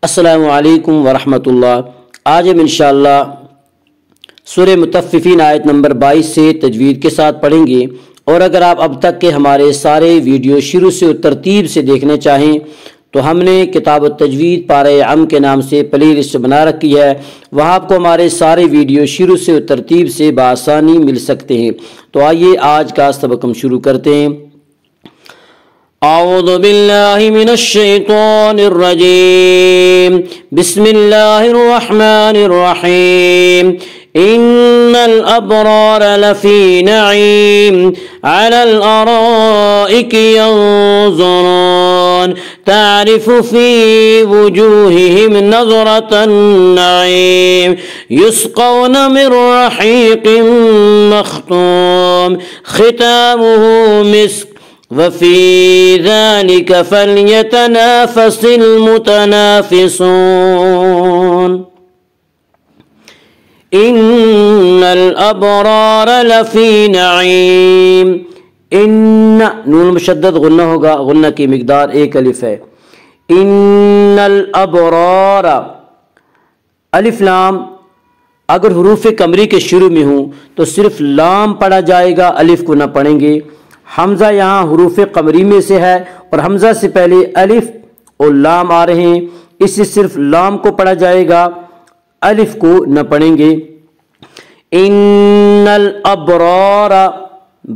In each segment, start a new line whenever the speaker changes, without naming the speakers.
السلام علیکم ورحمۃ اللہ۔ آج ہم انشاءاللہ سورہ مطففین آیت نمبر 22 سے تجوید کے ساتھ پڑھیں گے، اور اگر آپ اب تک کے ہمارے سارے ویڈیو شروع سے ترتیب سے دیکھنا چاہیں تو ہم نے کتاب التجوید پارہ عام کے نام سے پلے لسٹ بنا رکھی ہے، وہاں آپ کو ہمارے سارے ویڈیو شروع سے ترتیب سے بآسانی مل سکتے ہیں۔ تو آئیے آج کا سبق ہم شروع کرتے ہیں۔ اعوذ باللہ من الشیطان الرجیم، بسم اللہ الرحمن الرحیم۔ ان الابرار لفی نعیم، علی الارائک ينظرون، تعرف فی وجوہہم نظرۃ النعیم، یسقون من رحیق مختوم، ختامہ مسک، وفی ذلک فلیتنافس المتنافسون۔ ان الابرار لفی نعیم، ان نون مشدد غنہ ہوگا، غنہ کی مقدار 1 الف ہے۔ ان الابرار، الف لام اگر حروف قمری کے شروع میں ہوں تو صرف لام پڑھا جائے گا، الف کو نہ پڑھیں گے۔ حمزہ یہاں حروف قمری میں سے ہے اور حمزہ سے پہلے الف اور لام آ رہے ہیں، اس سے صرف لام کو پڑھا جائے گا، الف کو نہ پڑھیں گے۔ ان الابرار،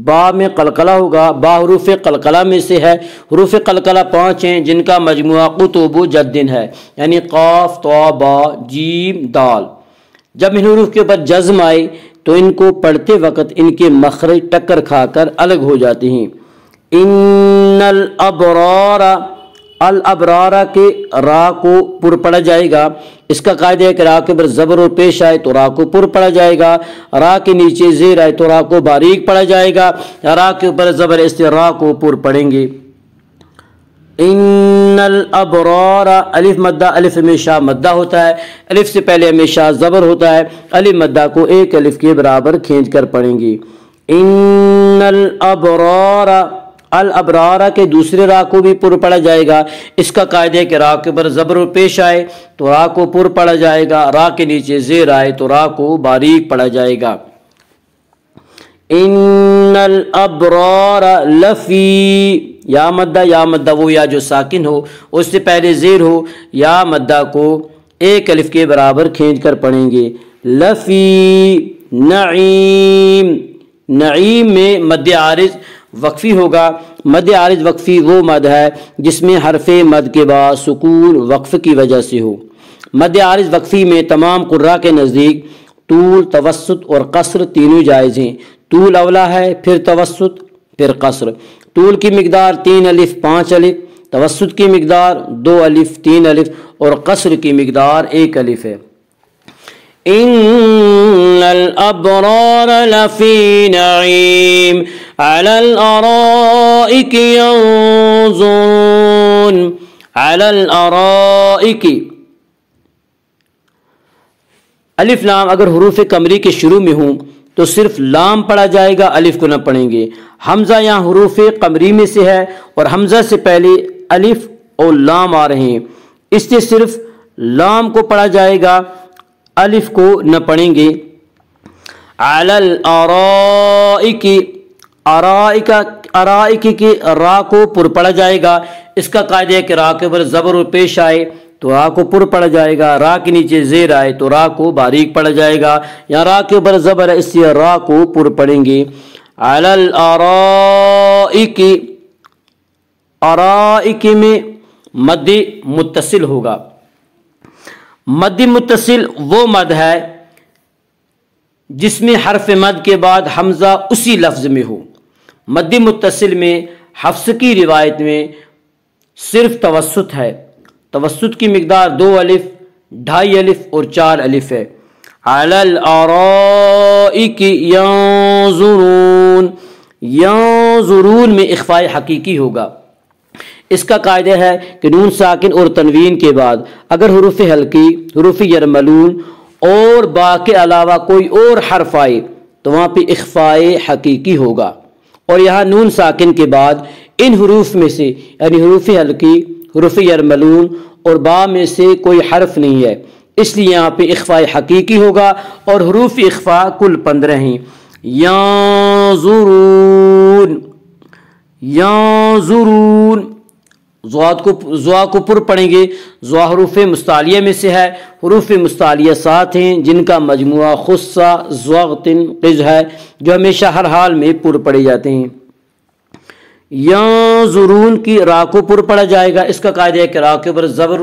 با میں قلقلہ ہوگا، با حروف قلقلہ میں سے ہے۔ حروف قلقلہ 5 ہیں جن کا مجموعہ قطب جد ہے، یعنی قاف، طا، با، جیم، دال۔ جب ان حروف کے اوپر جزم آئے تو ان کو پڑھتے وقت ان کے مخرج ٹکر کھا کر الگ ہو جاتے ہیں۔ ان الابرار، الابرار کے را کو پر پڑھا جائے گا، اس کا قاعدہ ہے کہ را کے اوپر زبر اور پیش آئے تو را کو پر پڑھا جائے گا، را کے نیچے زیر آئے تو را کو باریک پڑھا جائے گا، را کے اوپر زبر اس سے را کو پر پڑھیں گے۔ ان الابرار، الف مدہ، الف ہمیشہ مدہ ہوتا ہے، الف سے پہلے ہمیشہ زبر ہوتا ہے، الف مدہ کو 1 الف کے برابر کھینچ کر پڑھیں گے۔ ان الابرار، الابرار کے دوسرے را کو بھی پر پڑھا جائے گا، اس کا قاعدہ ہے کہ را کے اوپر زبر و پیش آئے تو را کو پر پڑھا جائے گا، را کے نیچے زیر آئے تو را کو باریک پڑھا جائے گا۔ ان الابرار لفی، یا مدہ، یا مدہ وہ یا جو ساکن ہو اس سے پہلے زیر ہو، یا مدہ کو 1 الف کے برابر کھینچ کر پڑھیں گے۔ لفی نعیم، نعیم میں مد عارض وقفی ہوگا۔ مد عارض وقفی وہ مد ہے جس میں حرف مد کے بعد سکون وقف کی وجہ سے ہو۔ مد عارض وقفی میں تمام قراء کے نزدیک طول، توسط اور قصر تینوں جائز ہیں۔ طول اولا ہے، پھر توسط، پھر قصر۔ طول کی مقدار 3 الف 5 الف، توسط کی مقدار 2 الف 3 الف اور قصر کی مقدار 1 الف ہے۔ ان الابرار لفی نعیم، علی الارائک ینظرون، علی الارائک، الف لام اگر حروف قمری کے شروع میں ہوں تو صرف لام پڑھا جائے گا، الف کو نہ پڑھیں گے۔ حمزہ یہاں حروف قمری میں سے ہے اور حمزہ سے پہلے الف اور لام آ رہے ہیں، اس سے صرف لام کو پڑھا جائے گا، الف کو نہ پڑھیں گے۔ علی الارائک، ارائک، ارائک کی را کو پر پڑھا جائے گا، اس کا قاعدہ ہے کہ را کے اوپر زبر و پیش آئے تو را کو پر پڑھا جائے گا، را کے نیچے زیر آئے تو را کو باریک پڑھا جائے گا، یا را کے اوپر زبر ہے اس سے را کو پر پڑھیں گے۔ علی الارائک، ارائک میں مد متصل ہوگا۔ مد متصل وہ مد ہے جس میں حرف مد کے بعد حمزہ اسی لفظ میں ہو۔ مد متصل میں حفص کی روایت میں صرف توسط ہے، توسط کی مقدار 2 الف 2.5 الف اور 4 الف ہے۔ علی الارائک ینظرون، ینظرون میں اخفاء حقیقی ہوگا۔ اس کا قاعدہ ہے کہ نون ساکن اور تنوین کے بعد اگر حروف حلقی، حروف یرملون اور با کے علاوہ کوئی اور حرف آئے تو وہاں پہ اخفاء حقیقی ہوگا، اور یہاں نون ساکن کے بعد ان حروف میں سے یعنی حروف حلقی، حروف یرملون اور با میں سے کوئی حرف نہیں ہے، اس لیے یہاں پہ اخفاء حقیقی ہوگا، اور حروف اخفاء کل 15 ہیں۔ ینظرون، ینظرون، زوا کو پر پڑھیں گے، زوا حروف مستعلیہ میں سے ہے، حروف مستعلیہ 7 ہیں جن کا مجموعہ خصہ ضغط قز ہے، جو ہمیشہ ہر حال میں پر پڑے جاتے ہیں۔ ینظرون کی را کو پر پڑھا جائے گا، اس کا قاعدہ ہے کہ را کے اوپر زبر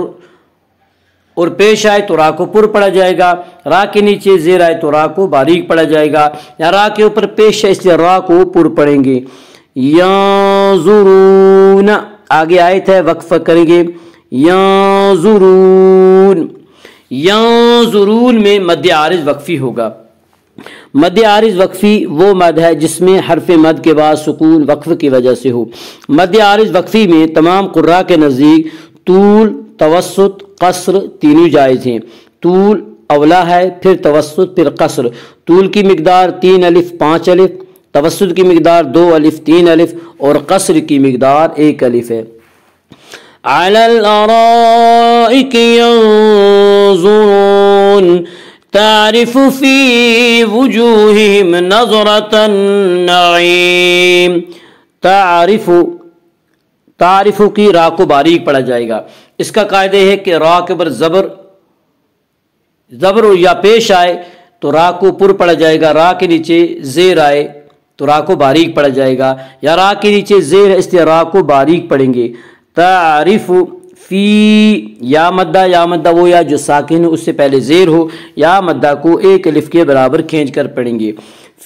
اور پیش آئے تو را کو پر پڑھا جائے گا، را کے نیچے زیر آئے تو را کو باریک پڑھا جائے گا، یا را کے اوپر پیش ہے اس لیے را کو پر پڑھیں گے۔ ینظرون، آگے آیت ہے وقفہ کریں گے، ینظرون، ینظرون میں مد عارض وقفی ہوگا۔ مد عارض وقفی وہ مد ہے جس میں حرف مد کے بعد سکون وقف کی وجہ سے ہو۔ مد عارض وقفی میں تمام قراء کے نزدیک طول، توسط، قصر تینوں جائز ہیں۔ طول اولا ہے، پھر توسط، پھر قصر۔ طول کی مقدار 3 الف 5 الف، توسط کی مقدار 2 الف 3 الف، اور قصر کی مقدار 1 الف ہے۔ علی الارائک ینظرون تعرف فی وجوہہم نظرۃ النعیم۔ تعرف کی را کو باریک پڑھا جائے گا، اس کا قاعدہ ہے کہ را کے اوپر زبر یا پیش آئے تو را کو پر پڑھا جائے گا، را کے نیچے زیر آئے تو را کو باریک پڑھا جائے گا، یا را کے نیچے زیر ہے اس لیے را کو باریک پڑھیں گے۔ تعرف فی، یا مدہ وہ یا جو ساکن ہو اس سے پہلے زیر ہو، یا مدہ کو 1 الف کے برابر کھینچ کر پڑھیں گے۔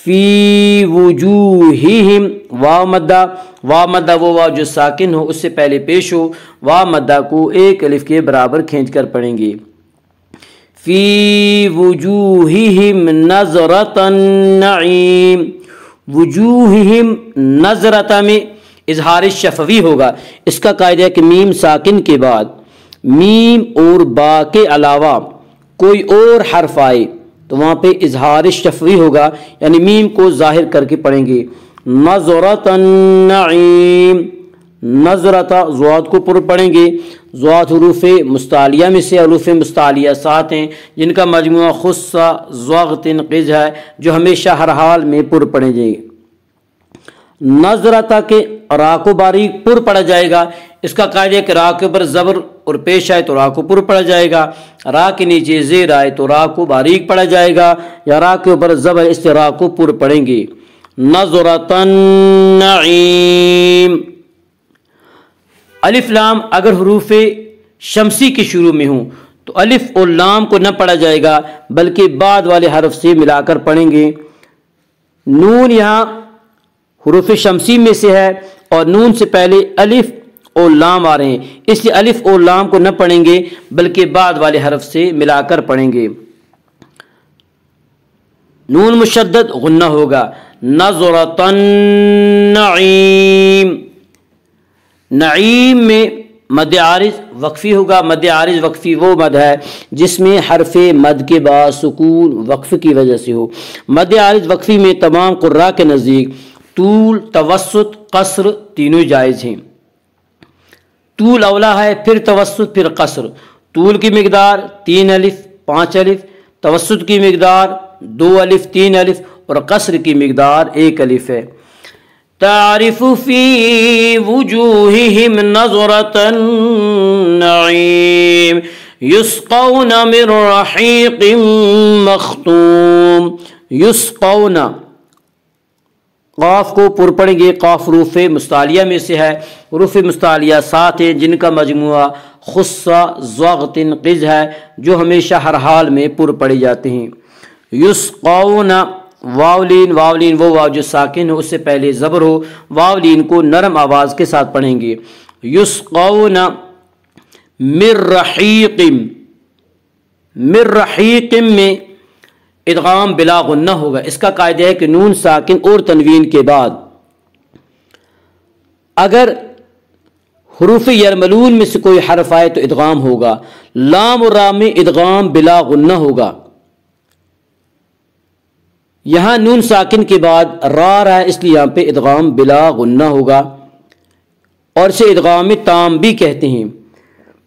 فی وجوہہم، واو مدہ وہ واو جو ساکن ہو اس سے پہلے پیش ہو، واو مدہ کو 1 الف کے برابر کھینچ کر پڑھیں گے۔ فی وجوہہم نظرۃ النعیم، وجوہہم نظرۃ میں اظہار شفوی ہوگا، اس کا قاعدہ ہے کہ میم ساکن کے بعد میم اور با کے علاوہ کوئی اور حرف آئے تو وہاں پہ اظہار شفوی ہوگا، یعنی میم کو ظاہر کر کے پڑھیں گے۔ نظرۃ النعیم، نظرۃ ضاد کو پر پڑھیں گے، ضاد حروف مستعلیہ میں سے، حروف مستعلیہ 7 ہیں جن کا مجموعہ خصہ ضغط قز ہے، جو ہمیشہ ہر حال میں پر پڑھے جائیں گے۔ نظرۃ کے را کو باریک پر پڑھا جائے گا، اس کا قاعدہ ہے کہ را کے اوپر زبر اور پیش آئے تو را کو پر پڑھا جائے گا، را کے نیچے زیر آئے تو را کو باریک پڑھا جائے گا، یا را کے اوپر زبر اس سے را کو پر پڑھیں گے۔ نظرۃ النعیم۔ الف لام اگر حروف شمسی کے شروع میں ہوں تو الف اور لام کو نہ پڑھا جائے گا بلکہ بعد والے حرف سے ملا کر پڑھیں گے۔ نون یہاں حروف شمسی میں سے ہے اور نون سے پہلے الف اور لام آ رہے ہیں، اس لیے الف اور لام کو نہ پڑھیں گے بلکہ بعد والے حرف سے ملا کر پڑھیں گے۔ نون مشدد غنہ ہوگا۔ نظرۃ النعیم، نعیم میں مد عارض وقفی ہوگا۔ مد عارض وقفی وہ مد ہے جس میں حرف مد کے بعد سکون وقف کی وجہ سے ہو۔ مد عارض وقفی میں تمام قراء کے نزدیک طول، توسط، قصر تینوں جائز ہیں۔ طول اولا ہے، پھر توسط، پھر قصر۔ طول کی مقدار 3 الف 5 الف، توسط کی مقدار 2 الف 3 الف، اور قصر کی مقدار 1 الف ہے۔ تعرف فی وجوہہم نظرۃ النعیم یسقون من رحیق مختوم۔ یسقون، قاف کو پر پڑھیں گے، قاف حروف مستعلیہ میں سے ہے، حروف مستعلیہ 7 ہیں جن کا مجموعہ خصہ ضغط قز ہے، جو ہمیشہ ہر حال میں پر پڑے جاتے ہیں۔ یسقون، واولین وہ واو جو ساکن ہو اس سے پہلے زبر ہو، واولین کو نرم آواز کے ساتھ پڑھیں گے۔ یسقون من رحیق، من رحیق میں ادغام بلا غنہ ہوگا، اس کا قاعدہ ہے کہ نون ساکن اور تنوین کے بعد اگر حروف یرملون میں سے کوئی حرف آئے تو ادغام ہوگا۔ لام اور را میں ادغام بلا غنہ ہوگا۔ یہاں نون ساکن کے بعد را ہے اس لیے یہاں پہ ادغام بلا غنہ ہوگا، اور اسے ادغام تام بھی کہتے ہیں۔